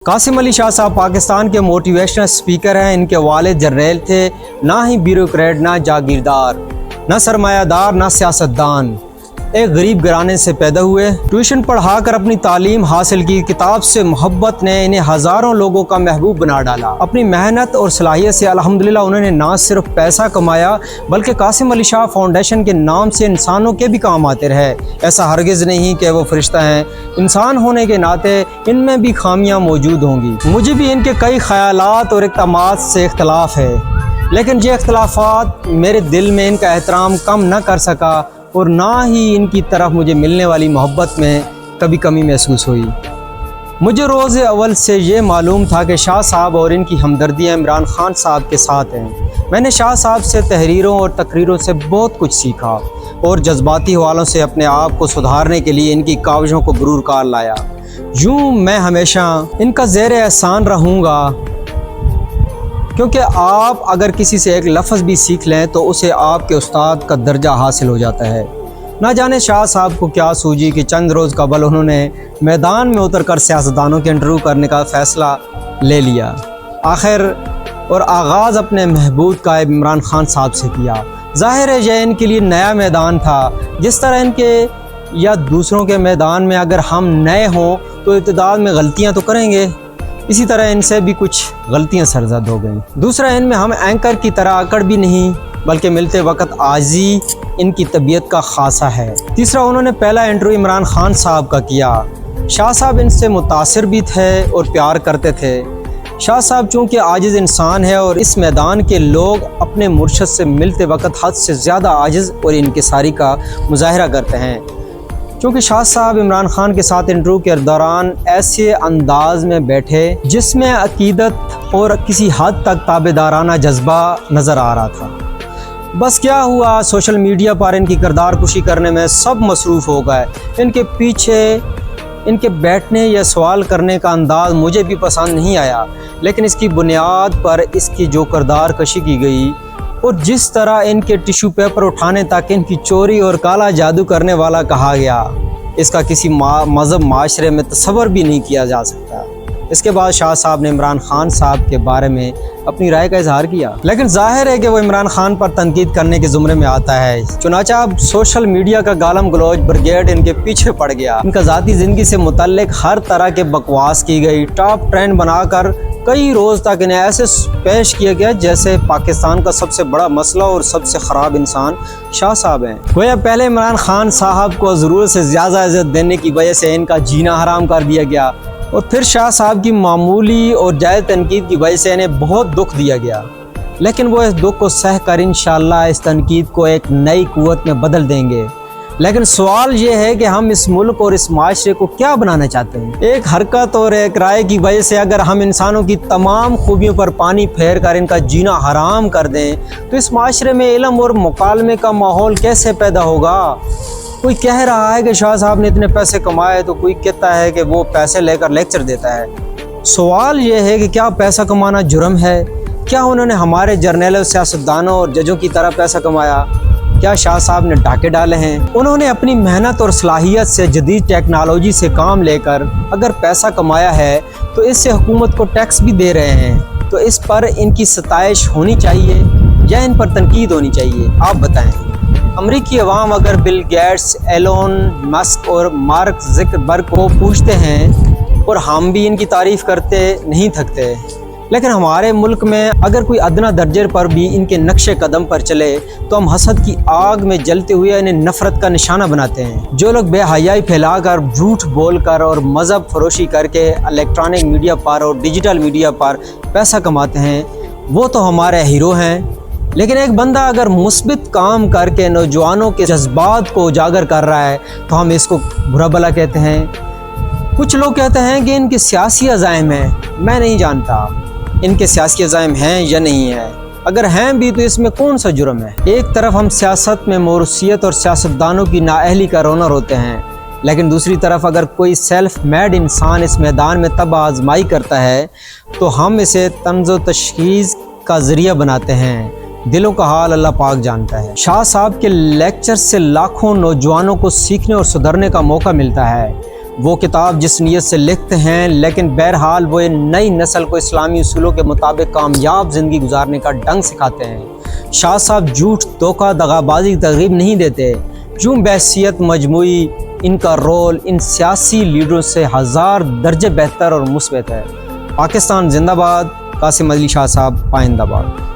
قاسم علی شاہ صاحب پاکستان کے motivational speaker ہیں۔ ان کے والد جرنیل تھے، نہ ہی بیوروکریٹ، نہ جاگیردار، نہ سرمایہ دار، نہ سیاستدان۔ ایک غریب گھرانے سے پیدا ہوئے، ٹیوشن پڑھا کر اپنی تعلیم حاصل کی۔ کتاب سے محبت نے انہیں ہزاروں لوگوں کا محبوب بنا ڈالا۔ اپنی محنت اور صلاحیت سے الحمدللہ انہوں نے نہ صرف پیسہ کمایا بلکہ قاسم علی شاہ فاؤنڈیشن کے نام سے انسانوں کے بھی کام آتے رہے۔ ایسا ہرگز نہیں کہ وہ فرشتہ ہیں، انسان ہونے کے ناطے ان میں بھی خامیاں موجود ہوں گی۔ مجھے بھی ان کے کئی خیالات اور اقدامات سے اختلاف ہے، لیکن یہ اختلافات میرے دل میں ان کا احترام کم نہ کر سکا اور نہ ہی ان کی طرف مجھے ملنے والی محبت میں کبھی کمی محسوس ہوئی۔ مجھے روز اول سے یہ معلوم تھا کہ شاہ صاحب اور ان کی ہمدردیاں عمران خان صاحب کے ساتھ ہیں۔ میں نے شاہ صاحب سے تحریروں اور تقریروں سے بہت کچھ سیکھا اور جذباتی حوالوں سے اپنے آپ کو سدھارنے کے لیے ان کی کاوشوں کو برور کار لایا۔ یوں میں ہمیشہ ان کا زیر احسان رہوں گا، کیونکہ آپ اگر کسی سے ایک لفظ بھی سیکھ لیں تو اسے آپ کے استاد کا درجہ حاصل ہو جاتا ہے۔ نہ جانے شاہ صاحب کو کیا سوجی کہ چند روز قبل انہوں نے میدان میں اتر کر سیاستدانوں کے انٹرویو کرنے کا فیصلہ لے لیا۔ آخر اور آغاز اپنے محبوب قائد عمران خان صاحب سے کیا۔ ظاہر ہے یہ ان کے لیے نیا میدان تھا۔ جس طرح ان کے یا دوسروں کے میدان میں اگر ہم نئے ہوں تو ابتداء میں غلطیاں تو کریں گے، اسی طرح ان سے بھی کچھ غلطیاں سرزد ہو گئیں۔ دوسرا، ان میں ہم اینکر کی طرح اکڑ بھی نہیں بلکہ ملتے وقت عاجزی ان کی طبیعت کا خاصہ ہے۔ تیسرا، انہوں نے پہلا انٹرویو عمران خان صاحب کا کیا۔ شاہ صاحب ان سے متاثر بھی تھے اور پیار کرتے تھے۔ شاہ صاحب چونکہ عاجز انسان ہے اور اس میدان کے لوگ اپنے مرشد سے ملتے وقت حد سے زیادہ عاجز اور انکساری کا مظاہرہ کرتے ہیں۔ چونکہ شاہ صاحب عمران خان کے ساتھ انٹرویو کے دوران ایسے انداز میں بیٹھے جس میں عقیدت اور کسی حد تک تابعدارانہ جذبہ نظر آ رہا تھا۔ بس کیا ہوا، سوشل میڈیا پر ان کی کردار کشی کرنے میں سب مصروف ہو گئے۔ ان کے پیچھے ان کے بیٹھنے یا سوال کرنے کا انداز مجھے بھی پسند نہیں آیا، لیکن اس کی بنیاد پر اس کی جو کردار کشی کی گئی اور جس طرح ان کے ٹیشو پیپر اٹھانے تک ان کی چوری اور کالا جادو کرنے والا کہا گیا، اس کا کسی مذہب معاشرے میں تصور بھی نہیں کیا جا سکتا۔ اس کے بعد شاہ صاحب نے عمران خان صاحب کے بارے میں اپنی رائے کا اظہار کیا، لیکن ظاہر ہے کہ وہ عمران خان پر تنقید کرنے کے زمرے میں آتا ہے۔ چنانچہ اب سوشل میڈیا کا گالم گلوچ بریگیڈ ان کے پیچھے پڑ گیا۔ ان کا ذاتی زندگی سے متعلق ہر طرح کے بکواس کی گئی، ٹاپ ٹرینڈ بنا کر کئی روز تک انہیں ایسے پیش کیا گیا جیسے پاکستان کا سب سے بڑا مسئلہ اور سب سے خراب انسان شاہ صاحب ہیں۔ گویا پہلے عمران خان صاحب کو ضرورت سے زیادہ عزت دینے کی وجہ سے ان کا جینا حرام کر دیا گیا، اور پھر شاہ صاحب کی معمولی اور جائز تنقید کی وجہ سے انہیں بہت دکھ دیا گیا، لیکن وہ اس دکھ کو سہ کر انشاءاللہ اس تنقید کو ایک نئی قوت میں بدل دیں گے۔ لیکن سوال یہ ہے کہ ہم اس ملک اور اس معاشرے کو کیا بنانا چاہتے ہیں؟ ایک حرکت اور ایک رائے کی وجہ سے اگر ہم انسانوں کی تمام خوبیوں پر پانی پھیر کر ان کا جینا حرام کر دیں تو اس معاشرے میں علم اور مکالمے کا ماحول کیسے پیدا ہوگا؟ کوئی کہہ رہا ہے کہ شاہ صاحب نے اتنے پیسے کمائے، تو کوئی کہتا ہے کہ وہ پیسے لے کر لیکچر دیتا ہے۔ سوال یہ ہے کہ کیا پیسہ کمانا جرم ہے؟ کیا انہوں نے ہمارے جرنیلوں، سیاستدانوں اور ججوں کی طرح پیسہ کمایا؟ کیا شاہ صاحب نے ڈاکے ڈالے ہیں؟ انہوں نے اپنی محنت اور صلاحیت سے جدید ٹیکنالوجی سے کام لے کر اگر پیسہ کمایا ہے تو اس سے حکومت کو ٹیکس بھی دے رہے ہیں، تو اس پر ان کی ستائش ہونی چاہیے یا ان پر تنقید ہونی چاہیے؟ آپ بتائیں۔ امریکی عوام اگر بل گیٹس، ایلون مسک اور مارک زکربرگ کو پوچھتے ہیں اور ہم بھی ان کی تعریف کرتے نہیں تھکتے، لیکن ہمارے ملک میں اگر کوئی ادنا درجے پر بھی ان کے نقش قدم پر چلے تو ہم حسد کی آگ میں جلتے ہوئے انہیں نفرت کا نشانہ بناتے ہیں۔ جو لوگ بے حیائی پھیلا کر، جھوٹ بول کر اور مذہب فروشی کر کے الیکٹرانک میڈیا پر اور ڈیجیٹل میڈیا پر پیسہ کماتے ہیں وہ تو ہمارے ہیرو ہیں، لیکن ایک بندہ اگر مثبت کام کر کے نوجوانوں کے جذبات کو اجاگر کر رہا ہے تو ہم اس کو برا بھلا کہتے ہیں۔ کچھ لوگ کہتے ہیں کہ ان کے سیاسی عزائم ہیں، میں نہیں جانتا ان کے سیاسی عزائم ہیں یا نہیں ہیں، اگر ہیں بھی تو اس میں کون سا جرم ہے؟ ایک طرف ہم سیاست میں موروثیت اور سیاستدانوں کی نااہلی کا رونا روتے ہیں، لیکن دوسری طرف اگر کوئی سیلف میڈ انسان اس میدان میں تب آزمائی کرتا ہے تو ہم اسے طنز و تشخیص کا ذریعہ بناتے ہیں۔ دلوں کا حال اللہ پاک جانتا ہے۔ شاہ صاحب کے لیکچر سے لاکھوں نوجوانوں کو سیکھنے اور سدھرنے کا موقع ملتا ہے۔ وہ کتاب جس نیت سے لکھتے ہیں، لیکن بہرحال وہ نئی نسل کو اسلامی اصولوں کے مطابق کامیاب زندگی گزارنے کا ڈنگ سکھاتے ہیں۔ شاہ صاحب جھوٹ، دھوکہ، دغا بازی کی ترغیب نہیں دیتے۔ یوں بحیثیت مجموعی ان کا رول ان سیاسی لیڈروں سے 1000 درجے بہتر اور مثبت ہے۔ پاکستان زندہ باد۔ قاسم علی شاہ صاحب، پائندہ باد۔